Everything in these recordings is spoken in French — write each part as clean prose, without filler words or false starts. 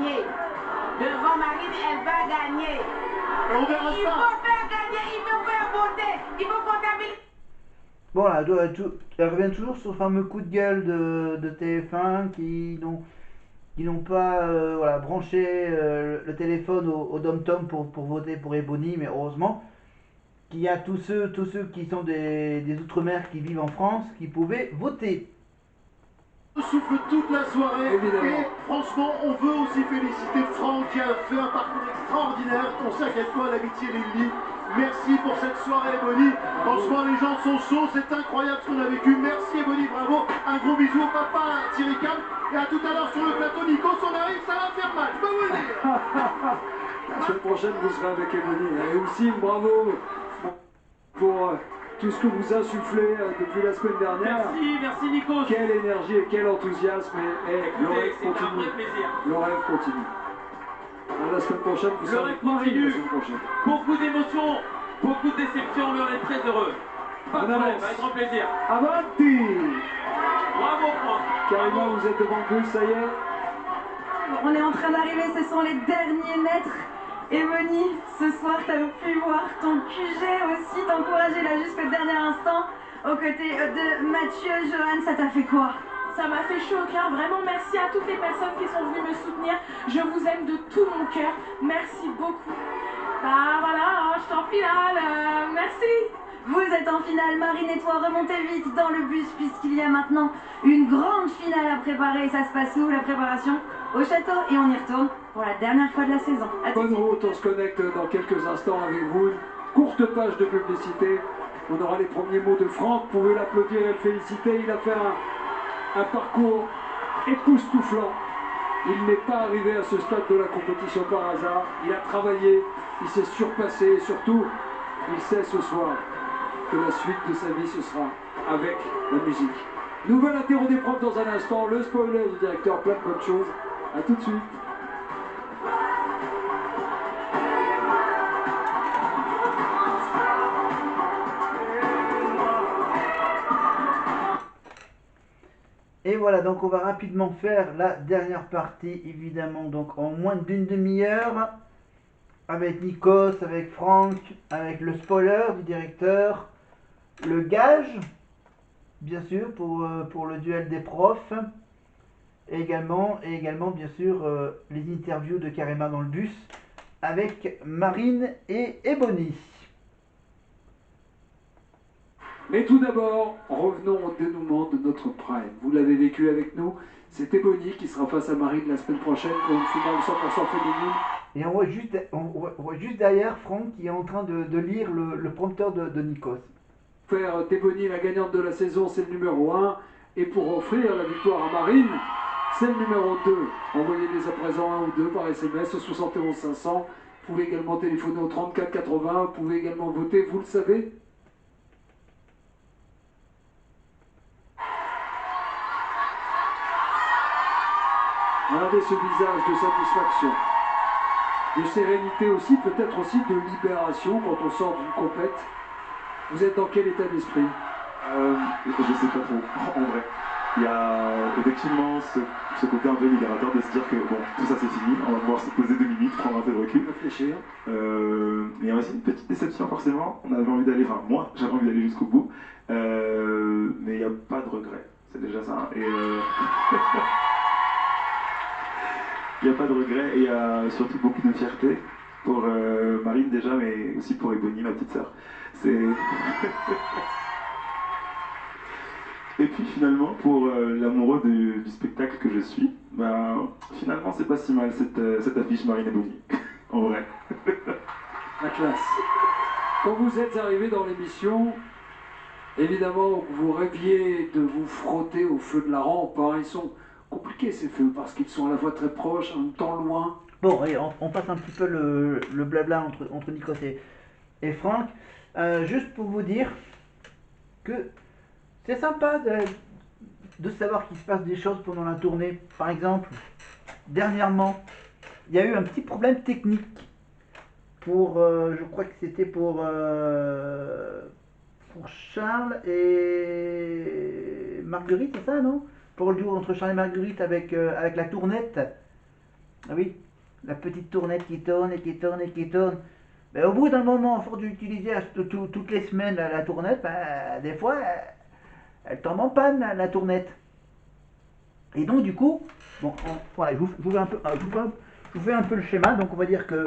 gagner. Devant Marine, elle va gagner. On verra ça. Il faut faire gagner, il faut faire voter, il faut comptabiliser. Bon là, elle revient toujours sur le fameux coup de gueule de TF1 qui n'ont pas voilà, branché le téléphone au dom-tom pour voter pour Ebony, mais heureusement qu'il y a tous ceux qui sont des outre-mer qui vivent en France qui pouvaient voter. Souffle toute la soirée. Évidemment. Et franchement, on veut aussi féliciter Franck qui a fait un parcours extraordinaire. On sait à quel point l'amitié les lie. Merci pour cette soirée, Ebony. Franchement, les gens sont chauds, c'est incroyable ce qu'on a vécu. Merci, Ebony, bravo. Un gros bisou au papa Thierry Cam. Et à tout à l'heure sur le plateau, Nikos, on arrive, ça va faire mal, je peux vous le dire. La semaine prochaine, vous serez avec Ebony. Et aussi, bravo pour tout ce que vous insufflez depuis la semaine dernière. Merci Nikos. Quelle énergie et quel enthousiasme. Et le rêve C'est un continue. vrai plaisir. Le rêve continue. La semaine prochaine, vous Le serez rêve avec Marine continue. la semaine prochaine. Beaucoup d'émotions, beaucoup de déceptions, mais on est très heureux. Pas de On problème, avance. avec grand plaisir. Avanti! Bravo Franck. Karima, vous êtes devant le bus, ça y est? On est en train d'arriver, ce sont les derniers mètres. Ebony, ce soir, tu as pu voir ton QG aussi t'encourager là jusqu'au dernier instant. Aux côtés de Mathieu, Johan, ça t'a fait quoi? Ça m'a fait chaud au cœur, vraiment merci à toutes les personnes qui sont venues me soutenir. Je vous aime de tout mon cœur, merci beaucoup. Bah voilà, je suis en finale, merci. Vous êtes en finale, Marine et toi, remontez vite dans le bus puisqu'il y a maintenant une grande finale à préparer. Ça se passe où, la préparation? Au château, et on y retourne pour la dernière fois de la saison. À tout de Bonne suite. route, on se connecte dans quelques instants avec vous. Une courte page de publicité. On aura les premiers mots de Franck. Vous pouvez l'applaudir et le féliciter. Il a fait un parcours époustouflant. Il n'est pas arrivé à ce stade de la compétition par hasard. Il a travaillé, il s'est surpassé et surtout, il sait ce soir que la suite de sa vie, ce sera avec la musique. Nouvelle interro des profs dans un instant. Le spoiler du directeur, plein de bonnes choses. A tout de suite. Et voilà, donc on va rapidement faire la dernière partie, évidemment, donc en moins d'une demi-heure, avec Nikos, avec Franck, avec le spoiler du directeur, le gage, bien sûr, pour le duel des profs, et également bien sûr, les interviews de Karima dans le bus, avec Marine et Ebony. Mais tout d'abord, revenons au dénouement de notre Prime. Vous l'avez vécu avec nous. C'est Ebony qui sera face à Marine la semaine prochaine pour une finale 100% féminine. Et on voit juste derrière Franck qui est en train de lire le prompteur de Nikos. Faire d'Ebony la gagnante de la saison, c'est le numéro 1. Et pour offrir la victoire à Marine, c'est le numéro 2. Envoyez-les à présent 1 ou 2 par SMS au 71 500. Vous pouvez également téléphoner au 34 80. Vous pouvez également voter, vous le savez. Regardez ce visage de satisfaction, de sérénité aussi, peut-être aussi de libération quand on sort d'une compète. Vous êtes dans quel état d'esprit? Je sais pas trop, en vrai. Il y a effectivement ce côté un peu libérateur de se dire que bon, tout ça c'est fini, on va pouvoir se poser 2 minutes, prendre un peu de recul. Réfléchir. Mais il y a aussi une petite déception forcément, on avait envie d'aller, enfin moi j'avais envie d'aller jusqu'au bout, mais il n'y a pas de regret, c'est déjà ça. Et il n'y a pas de regret et il y a surtout beaucoup de fierté pour Marine déjà, mais aussi pour Ebony, ma petite sœur. C'est... Et puis finalement, pour l'amoureux du spectacle que je suis, ben, finalement c'est pas si mal cette affiche Marine Ebony, en vrai. La classe. Quand vous êtes arrivé dans l'émission, évidemment vous rêviez de vous frotter au feu de la rampe. Hein. Ils sont compliqués ces feux parce qu'ils sont à la fois très proches, en même temps loin. Bon, allez, on passe un petit peu le blabla entre Nikos et Franck. Juste pour vous dire que c'est sympa de savoir qu'il se passe des choses pendant la tournée. Par exemple, dernièrement, il y a eu un petit problème technique pour, je crois que c'était pour Charles et Marguerite, c'est ça, non? Pour le duo entre Charles et Marguerite avec la tournette. Ah oui, la petite tournette qui tourne et qui tourne et qui tourne. Mais au bout d'un moment, à force d'utiliser toutes les semaines la tournette, bah, des fois, elle tombe en panne, la tournette. Et donc, du coup, bon, voilà, je vous fais un peu, je vous fais un peu le schéma. Donc, on va dire que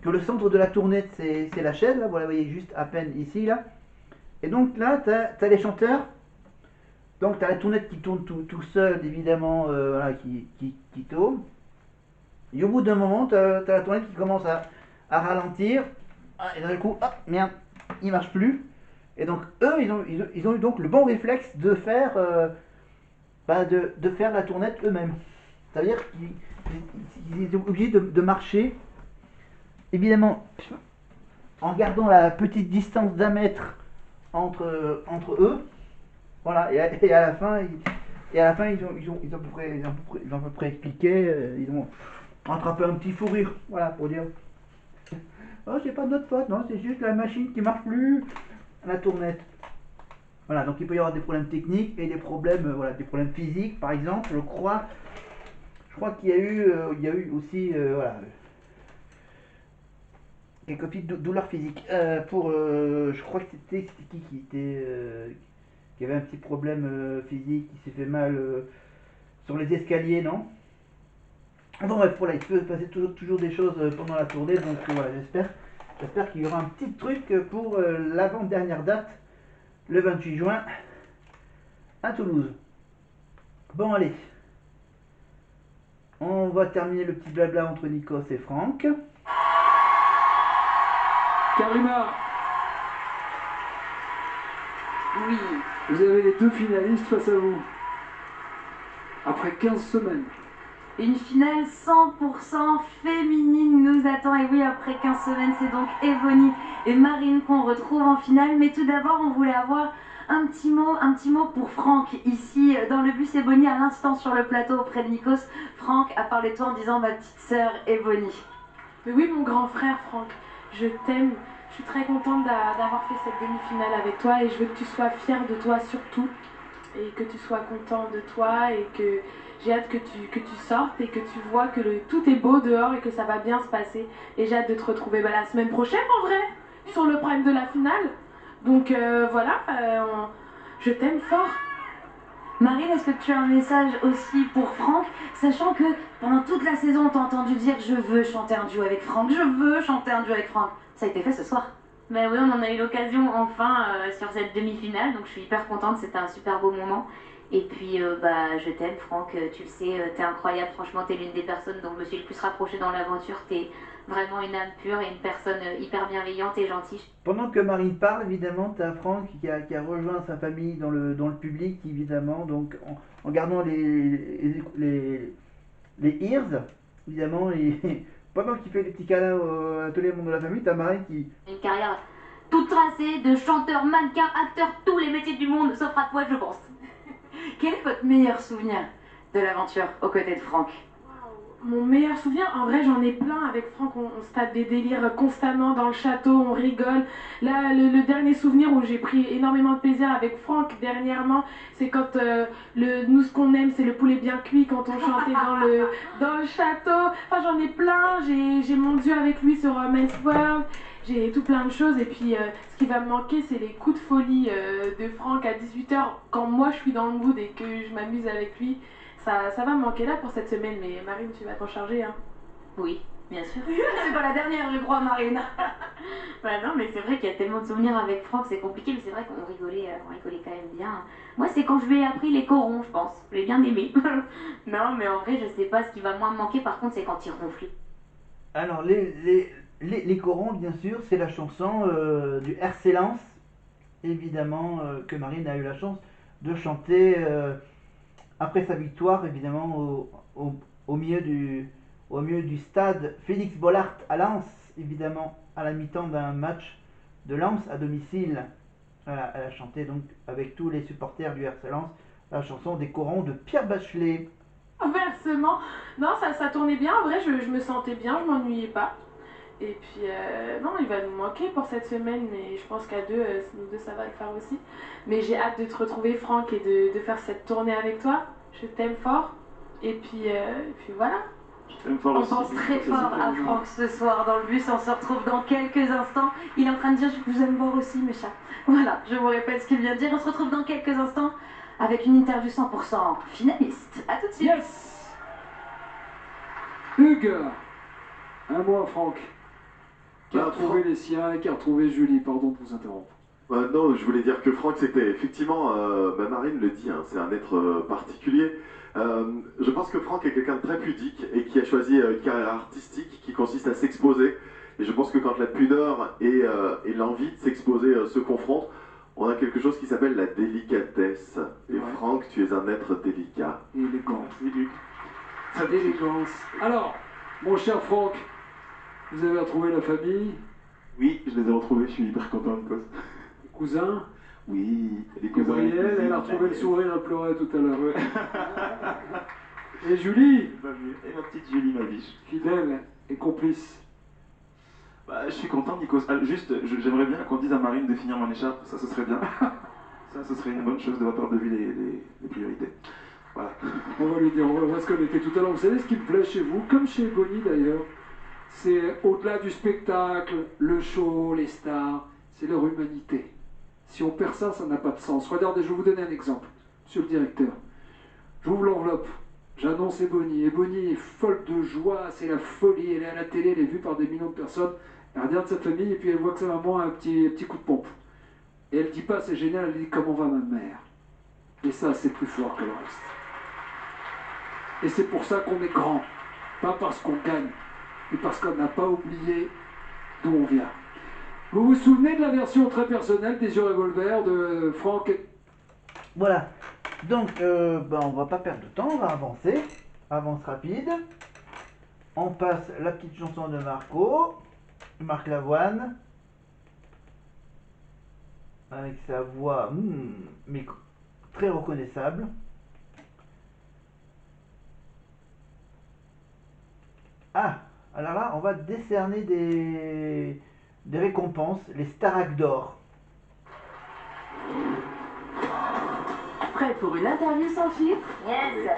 le centre de la tournette, c'est la chaîne. Là, voilà, vous voyez juste à peine ici, là. Et donc, là, tu as les chanteurs. Donc, tu as la tournette qui tourne tout seul, évidemment, voilà, qui tourne. Et au bout d'un moment, tu as la tournette qui commence à ralentir. Ah, et d'un coup, hop, merde, il marche plus. Et donc, eux, ils ont eu donc le bon réflexe de faire, de faire la tournette eux-mêmes. C'est-à-dire qu'ils étaient obligés de marcher, évidemment, en gardant la petite distance d'1 mètre entre eux. Voilà, et à la fin, ils ont à peu près expliqué, ils ont rattrapé un petit fou rire, voilà, pour dire oh, c'est pas de notre faute, non, c'est juste la machine qui marche plus, la tournette. Voilà, donc il peut y avoir des problèmes techniques et des problèmes, voilà, des problèmes physiques, par exemple, je crois qu'il y a eu aussi, voilà, quelques petites douleurs physiques. Je crois que c'était qui avait un petit problème physique, qui s'est fait mal sur les escaliers, non? Bon bref, voilà, il peut se passer toujours des choses pendant la tournée, donc voilà, j'espère qu'il y aura un petit truc pour l'avant-dernière date, le 28 juin, à Toulouse. Bon allez, on va terminer le petit blabla entre Nikos et Franck. Karima, Oui. vous avez les 2 finalistes face à vous. Après 15 semaines. Une finale 100% féminine nous attend. Et oui, après 15 semaines, c'est donc Evony et Marine qu'on retrouve en finale. Mais tout d'abord, on voulait avoir un petit mot pour Franck. Ici, dans le bus Evony, à l'instant sur le plateau auprès de Nikos. Franck a parlé de toi en disant ma petite sœur Evony. Mais oui, mon grand frère Franck, je t'aime. Je suis très contente d'avoir fait cette demi-finale avec toi et je veux que tu sois fier de toi surtout. Et que tu sois content de toi et que j'ai hâte que tu sortes et que tu vois que tout est beau dehors et que ça va bien se passer. Et j'ai hâte de te retrouver la semaine prochaine en vrai, sur le prime de la finale. Donc voilà, je t'aime fort. Marine, est-ce que tu as un message aussi pour Franck, sachant que pendant toute la saison, on t'a entendu dire je veux chanter un duo avec Franck, je veux chanter un duo avec Franck. Ça a été fait ce soir. Ben oui, on en a eu l'occasion enfin sur cette demi-finale, donc je suis hyper contente, c'était un super beau moment. Et puis je t'aime Franck, tu le sais, t'es incroyable, franchement t'es l'une des personnes dont je me suis le plus rapprochée dans l'aventure, t'es vraiment une âme pure et une personne hyper bienveillante et gentille. Pendant que Marine parle, évidemment, tu as Franck qui a rejoint sa famille dans le public, évidemment, donc en gardant les ears, évidemment, et pendant qu'il fait des petits câlins à tous les membres de la famille, tu as Marine qui... Une carrière toute tracée de chanteur, mannequin, acteur, tous les métiers du monde, sauf à toi je pense. Quel est votre meilleur souvenir de l'aventure aux côtés de Franck? Mon meilleur souvenir, en vrai j'en ai plein avec Franck, on se tape des délires constamment dans le château, on rigole. Là le dernier souvenir où j'ai pris énormément de plaisir avec Franck dernièrement, c'est quand nous ce qu'on aime c'est le poulet bien cuit quand on chantait dans le château. Enfin j'en ai plein, j'ai mon duo avec lui sur Men's World, j'ai tout plein de choses et puis ce qui va me manquer c'est les coups de folie de Franck à 18h quand moi je suis dans le mood et que je m'amuse avec lui. Ça va me manquer là pour cette semaine, mais Marine, tu vas t'en charger, hein? Oui, bien sûr. C'est pas la dernière, je crois, Marine. Bah non, mais c'est vrai qu'il y a tellement de souvenirs avec Franck, c'est compliqué, mais c'est vrai qu'on rigolait quand même bien. Moi, c'est quand je lui ai appris les corons, je pense. Je l'ai bien aimé. Non, mais en vrai, je sais pas, ce qui va moins me manquer, par contre, c'est quand il ronfle. Alors, les corons, bien sûr, c'est la chanson du RC Lens, évidemment, que Marine a eu la chance de chanter après sa victoire, évidemment, au milieu du stade Félix Bollaert à Lens, évidemment, à la mi-temps d'un match de Lens à domicile. Voilà, elle a chanté donc avec tous les supporters du RC Lens la chanson des corons de Pierre Bachelet. Inversement, non, ça tournait bien, en vrai, je me sentais bien, je m'ennuyais pas. Et puis, non, il va nous manquer pour cette semaine, mais je pense qu'à nous deux, ça va le faire aussi. Mais j'ai hâte de te retrouver, Franck, et de faire cette tournée avec toi. Je t'aime fort. Et puis voilà. J'aime fort On aussi. pense très fort à Franck ce soir dans le bus. On se retrouve dans quelques instants. Il est en train de dire je vous aime voir aussi mes chats. Voilà, je vous répète ce qu'il vient de dire. On se retrouve dans quelques instants avec une interview 100% finaliste. A tout de suite. Yes. Hugues, un mot à Franck, qui a retrouvé les siens et qui a retrouvé Julie. Pardon de vous interrompre. Non, je voulais dire que Franck, c'était effectivement, Marine le dit, hein, c'est un être particulier. Je pense que Franck est quelqu'un de très pudique et qui a choisi une carrière artistique qui consiste à s'exposer. Et je pense que quand la pudeur et l'envie de s'exposer se confrontent, on a quelque chose qui s'appelle la délicatesse. Et Franck, tu es un être délicat. Élégant. Sa d'élégance. Alors, mon cher Franck, vous avez retrouvé la famille? Oui, je les ai retrouvés, je suis hyper content, Nikos. Les cousins? Oui, les cousins. Gabrielle, elle a retrouvé le sourire, elle pleurait tout à l'heure. Et Julie? Et ma petite Julie, ma biche. Fidèle et complice. Bah, je suis content, Nikos. Ah, juste, j'aimerais bien qu'on dise à Marine de finir mon écharpe, ça ce serait bien. Ça, ce serait une bonne chose de votre part de vue les priorités. Voilà. On va lui dire, on va se connecter tout à l'heure. Vous savez ce qui me plaît chez vous, comme chez Bonnie d'ailleurs, c'est au-delà du spectacle, le show, les stars, c'est leur humanité. Si on perd ça, ça n'a pas de sens. Regardez, je vais vous donner un exemple, monsieur le directeur. J'ouvre l'enveloppe, j'annonce Bonnie. Bonnie est folle de joie, c'est la folie, elle est à la télé, elle est vue par des millions de personnes. Elle regarde sa famille et puis elle voit que sa maman a un petit coup de pompe. Et elle dit pas c'est génial, elle dit comment va ma mère. Et ça, c'est plus fort que le reste. Et c'est pour ça qu'on est grand. Pas parce qu'on gagne, mais parce qu'on n'a pas oublié d'où on vient. Vous vous souvenez de la version très personnelle des yeux revolver de Franck et... Voilà. Donc, on va pas perdre de temps, on va avancer. Avance rapide. On passe la petite chanson de Marc Lavoine. Avec sa voix, mais très reconnaissable. Ah, alors là, on va décerner des récompenses, les Starac d'or. Prêt pour une interview sans filtre? Yes.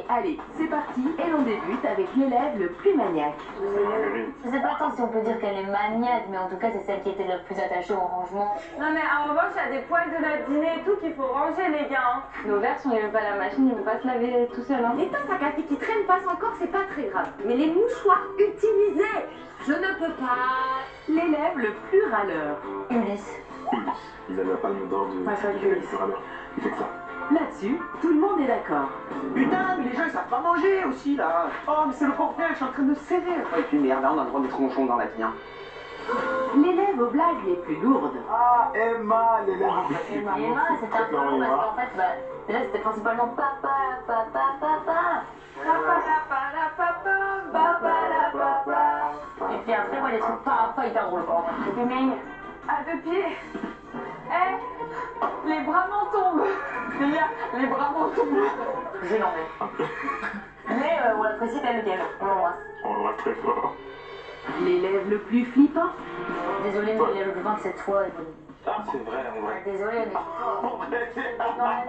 Allez, c'est parti et l'on débute avec l'élève le plus maniaque. Je sais pas tant si on peut dire qu'elle est maniaque, mais en tout cas c'est celle qui était le plus attachée au rangement. Non mais en revanche, il y a des poils de notre dîner et tout qu'il faut ranger les gars. Nos verres, si on n'y met pas la machine, ils vont pas se laver tout seuls. Les tasses à café qui traînent passe encore, c'est pas très grave. Mais les mouchoirs utilisés, je ne peux pas. L'élève le plus râleur. Ulysse. Il a la palme d'or de... Ouais, ça, Ulysse. Il fait que ça. Là-dessus, tout le monde est d'accord. Putain, mais les gens ils savent pas manger aussi là. Oh, mais c'est le bordel, je suis en train de serrer. Et puis merde, là on a le droit d'être ronchon dans la vie. Hein. L'élève aux blagues les plus lourdes. Ah, Emma, l'élève. Emma, c'était un peu long parce qu'en fait, déjà c'était principalement papa. Et puis après, moi, les trucs pas hyper drôles. Et puis même, À deux pieds. Les bras m'en tombent. Les gars, les bras m'en tombent. gênant même. Mais on l'apprécie quand même bien. On l'embrasse. On l'embrasse très fort. L'élève le plus flippant. Désolé, mais il est le plus de cette fois. Ah, c'est vrai, en vrai. Désolé, mais dans la nuit,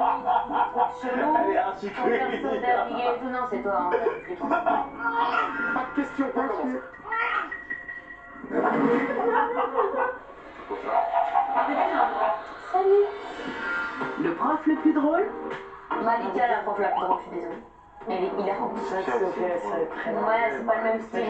truc chelou. Elle est insucrée. Ton perso naviguer et tout, non, c'est toi, hein. Flippant. Pas de question, on commence. Salut. Le prof le plus drôle. Malika, la prof la plus drôle, je suis désolée. Elle est hilarante. C'est vrai que c'est très Ouais, c'est pas le même style.